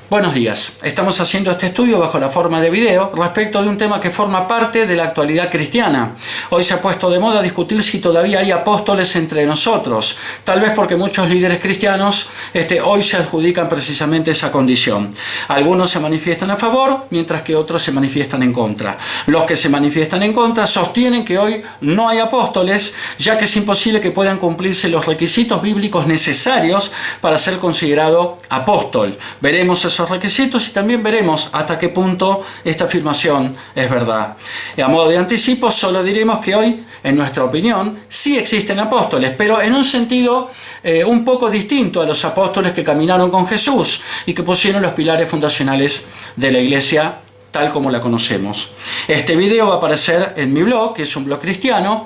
Buenos días. Estamos haciendo este estudio bajo la forma de video respecto de un tema que forma parte de la actualidad cristiana. Hoy se ha puesto de moda discutir si todavía hay apóstoles entre nosotros, tal vez porque muchos líderes cristianos hoy se adjudican precisamente esa condición. Algunos se manifiestan a favor, mientras que otros se manifiestan en contra. Los que se manifiestan en contra sostienen que hoy no hay apóstoles, ya que es imposible que puedan cumplirse los requisitos bíblicos necesarios para ser considerado apóstol. Veremos esos requisitos y también veremos hasta qué punto esta afirmación es verdad. Y a modo de anticipo, solo diremos que hoy, en nuestra opinión, sí existen apóstoles, pero en un sentido un poco distinto a los apóstoles que caminaron con Jesús y que pusieron los pilares fundacionales de la iglesia tal como la conocemos. Este video va a aparecer en mi blog, que es un blog cristiano,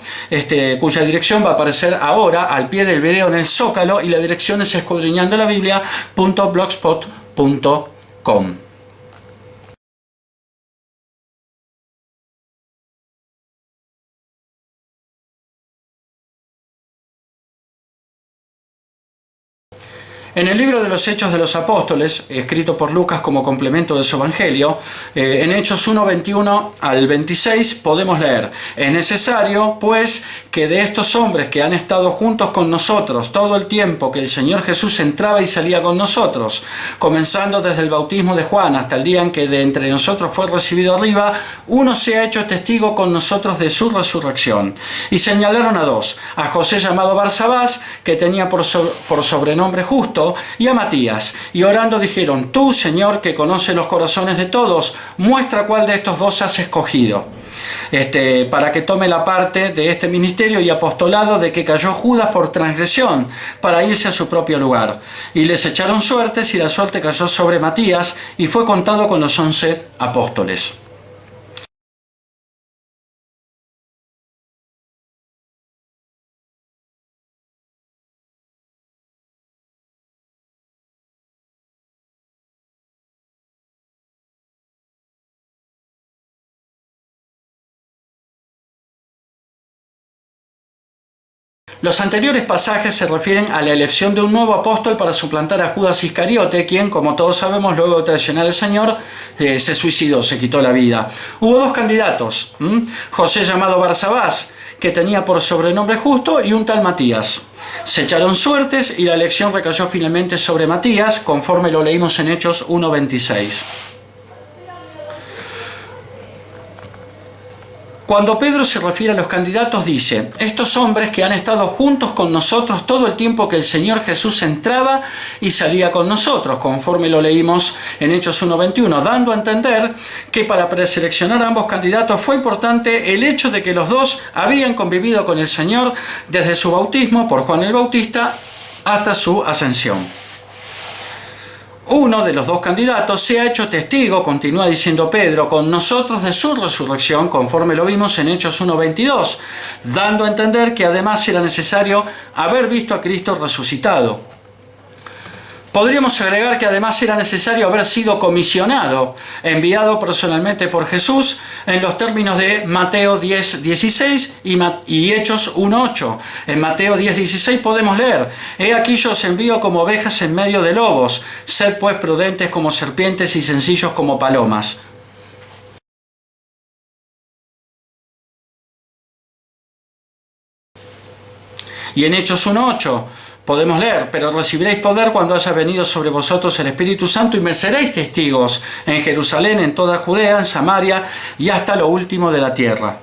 cuya dirección va a aparecer ahora al pie del video en el Zócalo, y la dirección es escudriñandolabiblia.blogspot.com. En el libro de los Hechos de los Apóstoles, escrito por Lucas como complemento de su Evangelio, en Hechos 1:21 al 26 podemos leer: es necesario, pues, que de estos hombres que han estado juntos con nosotros todo el tiempo que el Señor Jesús entraba y salía con nosotros, comenzando desde el bautismo de Juan hasta el día en que de entre nosotros fue recibido arriba, uno se ha hecho testigo con nosotros de su resurrección. Y señalaron a dos: a José llamado Barsabás, que tenía por sobrenombre Justo, y a Matías, y orando dijeron: tú, Señor, que conoces los corazones de todos, muestra cuál de estos dos has escogido para que tome la parte de este ministerio y apostolado de que cayó Judas por transgresión, para irse a su propio lugar. Y les echaron suertes, y la suerte cayó sobre Matías, y fue contado con los 11 apóstoles. Los anteriores pasajes se refieren a la elección de un nuevo apóstol para suplantar a Judas Iscariote, quien, como todos sabemos, luego de traicionar al Señor, se suicidó, se quitó la vida. Hubo dos candidatos: José llamado Barsabás, que tenía por sobrenombre Justo, y un tal Matías. Se echaron suertes y la elección recayó finalmente sobre Matías, conforme lo leímos en Hechos 1:26. Cuando Pedro se refiere a los candidatos, dice: estos hombres que han estado juntos con nosotros todo el tiempo que el Señor Jesús entraba y salía con nosotros, conforme lo leímos en Hechos 1:21, dando a entender que para preseleccionar a ambos candidatos fue importante el hecho de que los dos habían convivido con el Señor desde su bautismo por Juan el Bautista hasta su ascensión. Uno de los dos candidatos se ha hecho testigo, continúa diciendo Pedro, con nosotros de su resurrección, conforme lo vimos en Hechos 1:22, dando a entender que además era necesario haber visto a Cristo resucitado. Podríamos agregar que además era necesario haber sido comisionado, enviado personalmente por Jesús, en los términos de Mateo 10:16 y Hechos 1:8. En Mateo 10:16 podemos leer: he aquí yo os envío como ovejas en medio de lobos, sed pues prudentes como serpientes y sencillos como palomas. Y en Hechos 1:8 podemos leer: pero recibiréis poder cuando haya venido sobre vosotros el Espíritu Santo, y me seréis testigos en Jerusalén, en toda Judea, en Samaria y hasta lo último de la tierra.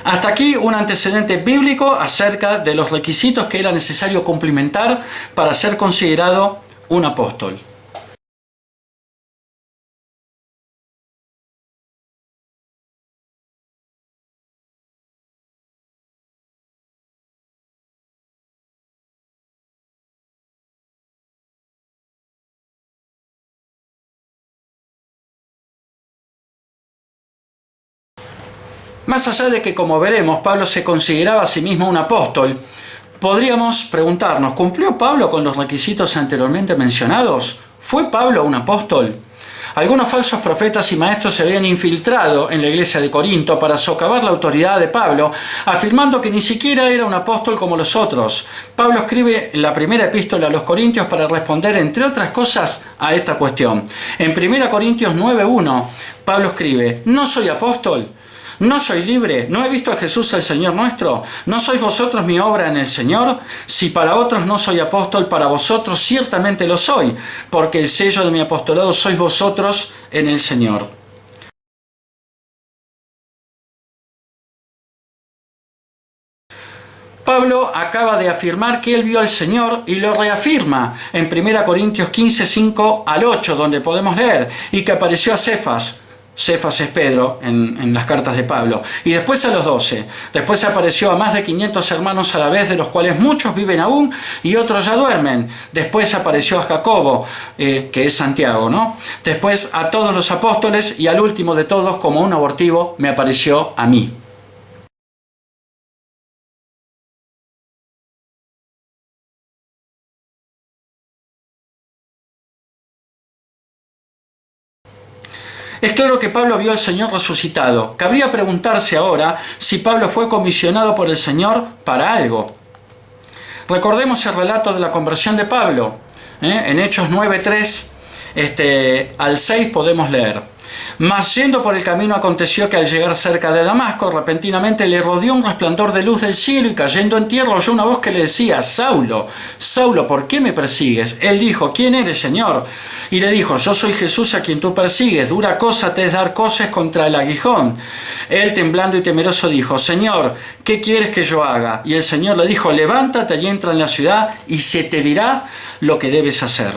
Hasta aquí un antecedente bíblico acerca de los requisitos que era necesario cumplimentar para ser considerado un apóstol. Más allá de que, como veremos, Pablo se consideraba a sí mismo un apóstol, podríamos preguntarnos: ¿cumplió Pablo con los requisitos anteriormente mencionados? ¿Fue Pablo un apóstol? Algunos falsos profetas y maestros se habían infiltrado en la iglesia de Corinto para socavar la autoridad de Pablo, afirmando que ni siquiera era un apóstol como los otros. Pablo escribe la primera epístola a los Corintios para responder, entre otras cosas, a esta cuestión. En 1 Corintios 9:1, Pablo escribe: ¿no soy apóstol? ¿No soy libre? ¿No he visto a Jesús el Señor nuestro? ¿No sois vosotros mi obra en el Señor? Si para otros no soy apóstol, para vosotros ciertamente lo soy, porque el sello de mi apostolado sois vosotros en el Señor. Pablo acaba de afirmar que él vio al Señor y lo reafirma en 1 Corintios 15:5-8, donde podemos leer: y que apareció a Cefas. Cefas es Pedro en las cartas de Pablo, y después a los 12. Después apareció a más de 500 hermanos a la vez, de los cuales muchos viven aún y otros ya duermen. Después apareció a Jacobo, que es Santiago, ¿no? Después a todos los apóstoles, y al último de todos, como un abortivo, me apareció a mí. Es claro que Pablo vio al Señor resucitado. Cabría preguntarse ahora si Pablo fue comisionado por el Señor para algo. Recordemos el relato de la conversión de Pablo. En Hechos 9:3 al 6 podemos leer: mas yendo por el camino aconteció que al llegar cerca de Damasco, repentinamente le rodeó un resplandor de luz del cielo, y cayendo en tierra oyó una voz que le decía: Saulo, Saulo, ¿por qué me persigues? Él dijo: ¿quién eres, Señor? Y le dijo: yo soy Jesús a quien tú persigues, dura cosa te es dar coces contra el aguijón. Él, temblando y temeroso, dijo: Señor, ¿qué quieres que yo haga? Y el Señor le dijo: levántate y entra en la ciudad, y se te dirá lo que debes hacer.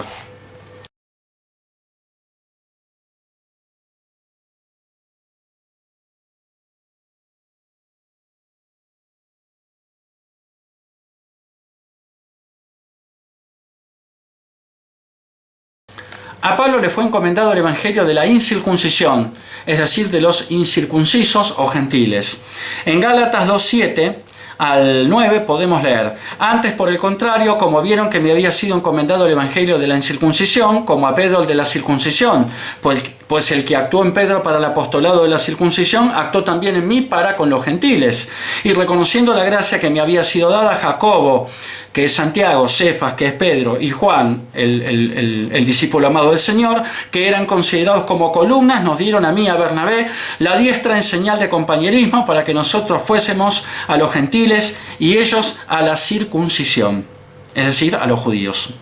A Pablo le fue encomendado el evangelio de la incircuncisión, es decir, de los incircuncisos o gentiles. En Gálatas 2:7 al 9 podemos leer: antes, por el contrario, como vieron que me había sido encomendado el evangelio de la incircuncisión, como a Pedro el de la circuncisión, pues el que actuó en Pedro para el apostolado de la circuncisión, actuó también en mí para con los gentiles. Y reconociendo la gracia que me había sido dada, Jacobo, que es Santiago, Cefas, que es Pedro, y Juan, el discípulo amado del Señor, que eran considerados como columnas, nos dieron a mí, a Bernabé, la diestra en señal de compañerismo, para que nosotros fuésemos a los gentiles y ellos a la circuncisión, es decir, a los judíos.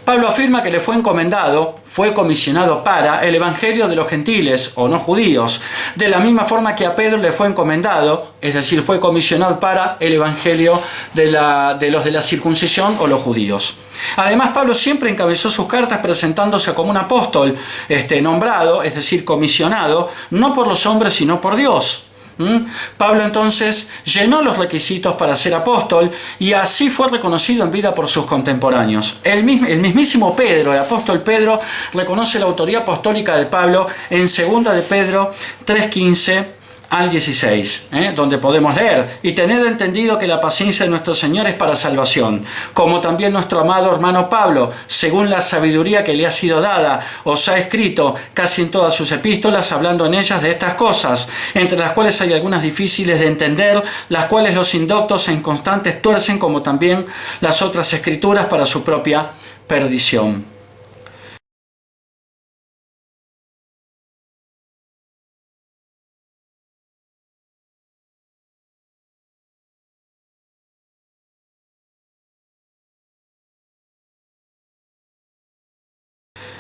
Pablo afirma que le fue encomendado, fue comisionado para el evangelio de los gentiles o no judíos, de la misma forma que a Pedro le fue encomendado, es decir, fue comisionado para el evangelio de los de la circuncisión o los judíos. Además, Pablo siempre encabezó sus cartas presentándose como un apóstol nombrado, es decir, comisionado, no por los hombres sino por Dios. Pablo entonces llenó los requisitos para ser apóstol, y así fue reconocido en vida por sus contemporáneos. El mismísimo Pedro, el apóstol Pedro, reconoce la autoría apostólica de Pablo en 2 de Pedro 3:15 al 16, donde podemos leer: y tened entendido que la paciencia de nuestro Señor es para salvación, como también nuestro amado hermano Pablo, según la sabiduría que le ha sido dada, os ha escrito casi en todas sus epístolas, hablando en ellas de estas cosas, entre las cuales hay algunas difíciles de entender, las cuales los indoctos e inconstantes tuercen, como también las otras escrituras, para su propia perdición.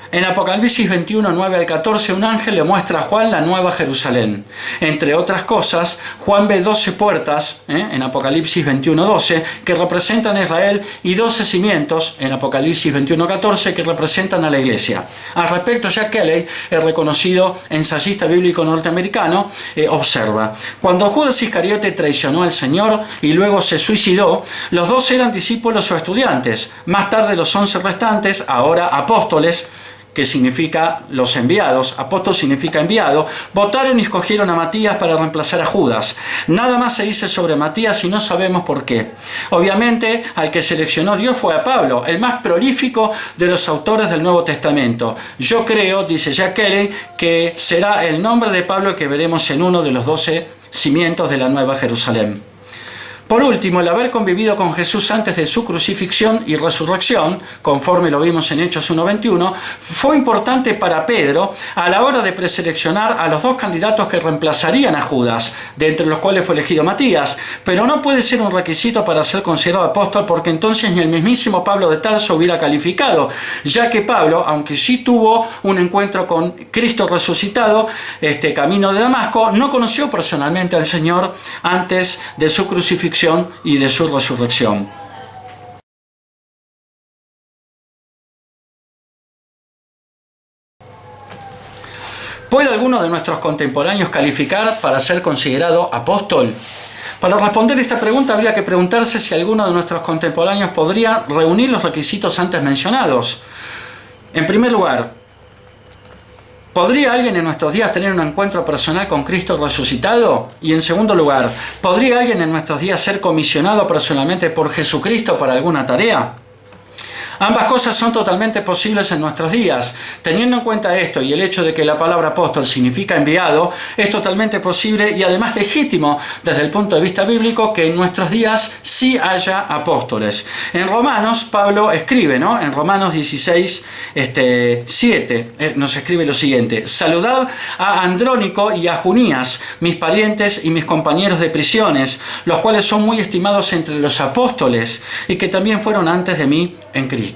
En Apocalipsis 21, 9 al 14, un ángel le muestra a Juan la nueva Jerusalén. Entre otras cosas, Juan ve 12 puertas, en Apocalipsis 21, 12, que representan a Israel, y 12 cimientos, en Apocalipsis 21, 14, que representan a la iglesia. Al respecto, Jack Kelly, el reconocido ensayista bíblico norteamericano, observa: cuando Judas Iscariote traicionó al Señor y luego se suicidó, los 12 eran discípulos o estudiantes. Más tarde los 11 restantes, ahora apóstoles, que significa los enviados, apóstol significa enviado, votaron y escogieron a Matías para reemplazar a Judas. Nada más se dice sobre Matías y no sabemos por qué. Obviamente, al que seleccionó Dios fue a Pablo, el más prolífico de los autores del Nuevo Testamento. Yo creo, dice Jack Kelly, que será el nombre de Pablo el que veremos en uno de los 12 cimientos de la Nueva Jerusalén. Por último, el haber convivido con Jesús antes de su crucifixión y resurrección, conforme lo vimos en Hechos 1:21, fue importante para Pedro a la hora de preseleccionar a los 2 candidatos que reemplazarían a Judas, de entre los cuales fue elegido Matías, pero no puede ser un requisito para ser considerado apóstol, porque entonces ni el mismísimo Pablo de Tarso hubiera calificado, ya que Pablo, aunque sí tuvo un encuentro con Cristo resucitado, camino de Damasco, no conoció personalmente al Señor antes de su crucifixión y de su resurrección. ¿Puede alguno de nuestros contemporáneos calificar para ser considerado apóstol? Para responder esta pregunta habría que preguntarse si alguno de nuestros contemporáneos podría reunir los requisitos antes mencionados. En primer lugar, ¿podría alguien en nuestros días tener un encuentro personal con Cristo resucitado? Y en segundo lugar, ¿podría alguien en nuestros días ser comisionado personalmente por Jesucristo para alguna tarea? Ambas cosas son totalmente posibles en nuestros días. Teniendo en cuenta esto y el hecho de que la palabra apóstol significa enviado, es totalmente posible y además legítimo desde el punto de vista bíblico que en nuestros días sí haya apóstoles. En Romanos, Pablo escribe, ¿no? En Romanos 16, 7, nos escribe lo siguiente: saludad a Andrónico y a Junías, mis parientes y mis compañeros de prisiones, los cuales son muy estimados entre los apóstoles y que también fueron antes de mí en Cristo.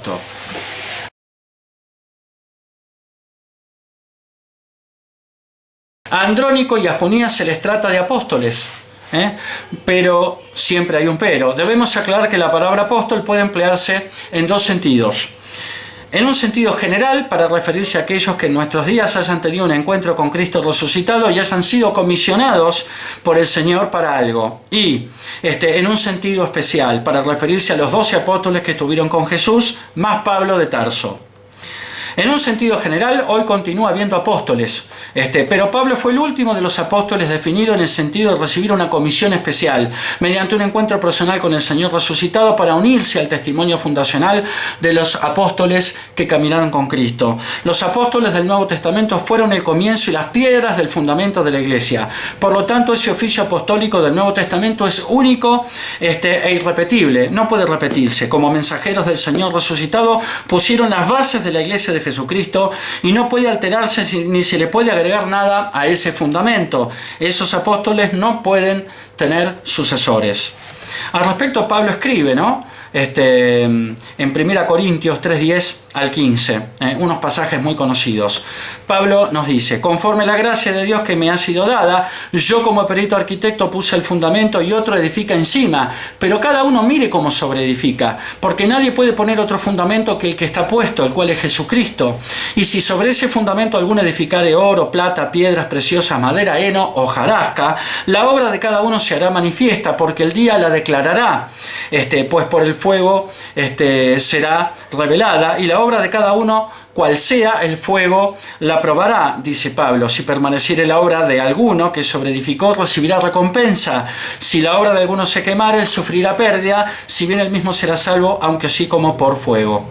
A Andrónico y a Junías se les trata de apóstoles, pero siempre hay un pero. Debemos aclarar que la palabra apóstol puede emplearse en 2 sentidos. En un sentido general, para referirse a aquellos que en nuestros días hayan tenido un encuentro con Cristo resucitado y hayan sido comisionados por el Señor para algo. Y en un sentido especial, para referirse a los 12 apóstoles que estuvieron con Jesús, más Pablo de Tarso. En un sentido general, hoy continúa habiendo apóstoles, pero Pablo fue el último de los apóstoles definido en el sentido de recibir una comisión especial, mediante un encuentro personal con el Señor resucitado para unirse al testimonio fundacional de los apóstoles que caminaron con Cristo. Los apóstoles del Nuevo Testamento fueron el comienzo y las piedras del fundamento de la Iglesia. Por lo tanto, ese oficio apostólico del Nuevo Testamento es único e irrepetible, no puede repetirse. Como mensajeros del Señor resucitado, pusieron las bases de la Iglesia de Jesucristo y no puede alterarse ni se le puede agregar nada a ese fundamento. Esos apóstoles no pueden tener sucesores. Al respecto, Pablo escribe, ¿no? En 1 Corintios 3:10 al 15, unos pasajes muy conocidos. Pablo nos dice: conforme la gracia de Dios que me ha sido dada, yo como perito arquitecto puse el fundamento y otro edifica encima, pero cada uno mire cómo sobreedifica, porque nadie puede poner otro fundamento que el que está puesto, el cual es Jesucristo. Y si sobre ese fundamento alguno edificare oro, plata, piedras preciosas, madera, heno, hojarasca, la obra de cada uno se hará manifiesta, porque el día la declarará, pues por el fuego será revelada, y la obra de cada uno, cual sea el fuego, la probará, dice Pablo. Si permaneciere la obra de alguno que sobreedificó, recibirá recompensa. Si la obra de alguno se quemare, él sufrirá pérdida, si bien él mismo será salvo, aunque así como por fuego.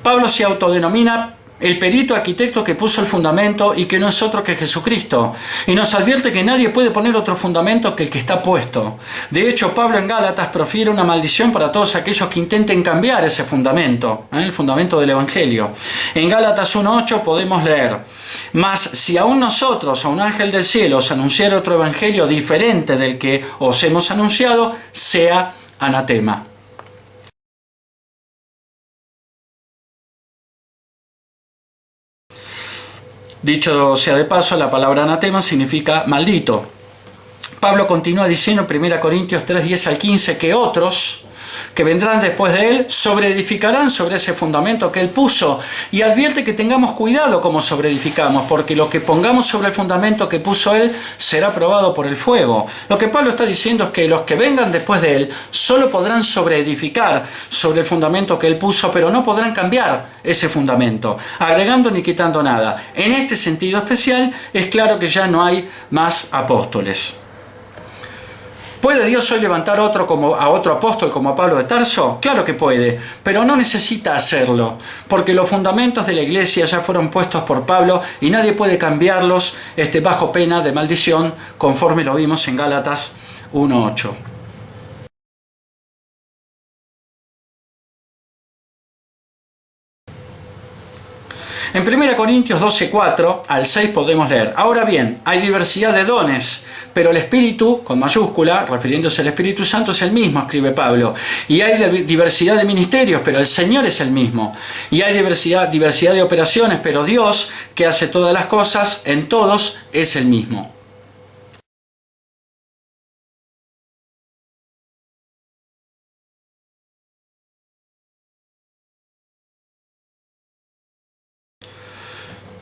Pablo se autodenomina el perito arquitecto que puso el fundamento y que no es otro que Jesucristo. Y nos advierte que nadie puede poner otro fundamento que el que está puesto. De hecho, Pablo en Gálatas profiere una maldición para todos aquellos que intenten cambiar ese fundamento, el fundamento del Evangelio. En Gálatas 1:8 podemos leer: mas si aún nosotros, a un ángel del cielo, os anunciare otro evangelio diferente del que os hemos anunciado, sea anatema. Dicho sea de paso, la palabra anatema significa maldito. Pablo continúa diciendo en 1 Corintios 3:10 al 15 que otros que vendrán después de él sobreedificarán sobre ese fundamento que él puso, y advierte que tengamos cuidado como sobreedificamos, porque lo que pongamos sobre el fundamento que puso él será probado por el fuego. Lo que Pablo está diciendo es que los que vengan después de él solo podrán sobreedificar sobre el fundamento que él puso, pero no podrán cambiar ese fundamento, agregando ni quitando nada. En este sentido especial es claro que ya no hay más apóstoles. ¿Puede Dios hoy levantar a otro apóstol como a Pablo de Tarso? Claro que puede, pero no necesita hacerlo, porque los fundamentos de la iglesia ya fueron puestos por Pablo y nadie puede cambiarlos bajo pena de maldición, conforme lo vimos en Gálatas 1:8. En 1 Corintios 12:4 al 6 podemos leer: ahora bien, hay diversidad de dones, pero el Espíritu, con mayúscula, refiriéndose al Espíritu Santo, es el mismo, escribe Pablo. Y hay diversidad de ministerios, pero el Señor es el mismo. Y hay diversidad de operaciones, pero Dios, que hace todas las cosas, en todos es el mismo.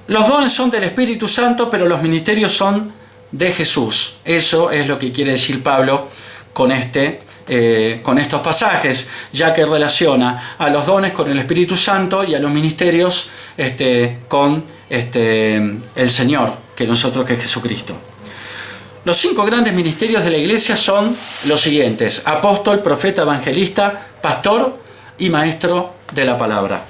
Los dones son del Espíritu Santo, pero los ministerios son de Jesús. Eso es lo que quiere decir Pablo con estos pasajes, ya que relaciona a los dones con el Espíritu Santo y a los ministerios con el Señor, que nosotros, que es Jesucristo. Los 5 grandes ministerios de la iglesia son los siguientes: apóstol, profeta, evangelista, pastor y maestro de la palabra.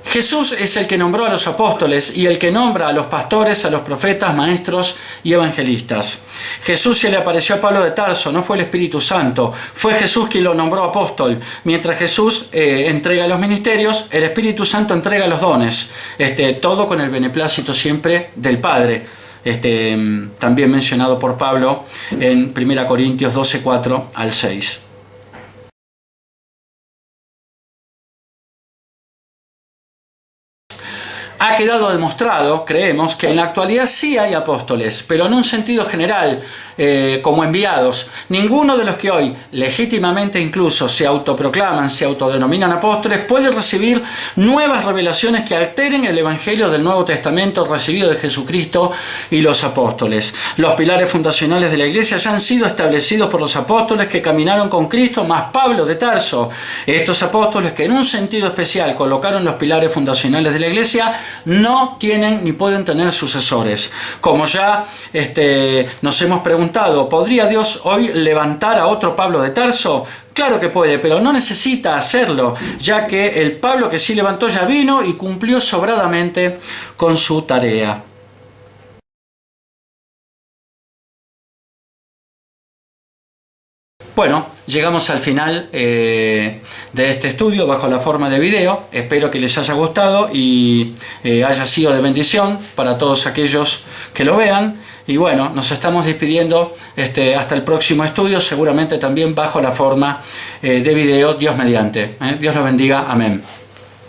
Jesús es el que nombró a los apóstoles y el que nombra a los pastores, a los profetas, maestros y evangelistas. Jesús se le apareció a Pablo de Tarso, no fue el Espíritu Santo, fue Jesús quien lo nombró apóstol. Mientras Jesús entrega los ministerios, el Espíritu Santo entrega los dones, todo con el beneplácito siempre del Padre. También mencionado por Pablo en 1 Corintios 12:4 al 6. Ha quedado demostrado, creemos, que en la actualidad sí hay apóstoles, pero en un sentido general, como enviados. Ninguno de los que hoy legítimamente incluso se autoproclaman, se autodenominan apóstoles, puede recibir nuevas revelaciones que alteren el Evangelio del Nuevo Testamento recibido de Jesucristo y los apóstoles. Los pilares fundacionales de la iglesia ya han sido establecidos por los apóstoles que caminaron con Cristo, más Pablo de Tarso. Estos apóstoles, que en un sentido especial colocaron los pilares fundacionales de la iglesia, no tienen ni pueden tener sucesores. Como ya nos hemos preguntado, ¿podría Dios hoy levantar a otro Pablo de Tarso? Claro que puede, pero no necesita hacerlo, ya que el Pablo que sí levantó ya vino y cumplió sobradamente con su tarea. Bueno, llegamos al final de este estudio bajo la forma de video. Espero que les haya gustado y haya sido de bendición para todos aquellos que lo vean. Y bueno, nos estamos despidiendo hasta el próximo estudio, seguramente también bajo la forma de video, Dios mediante. Dios los bendiga. Amén.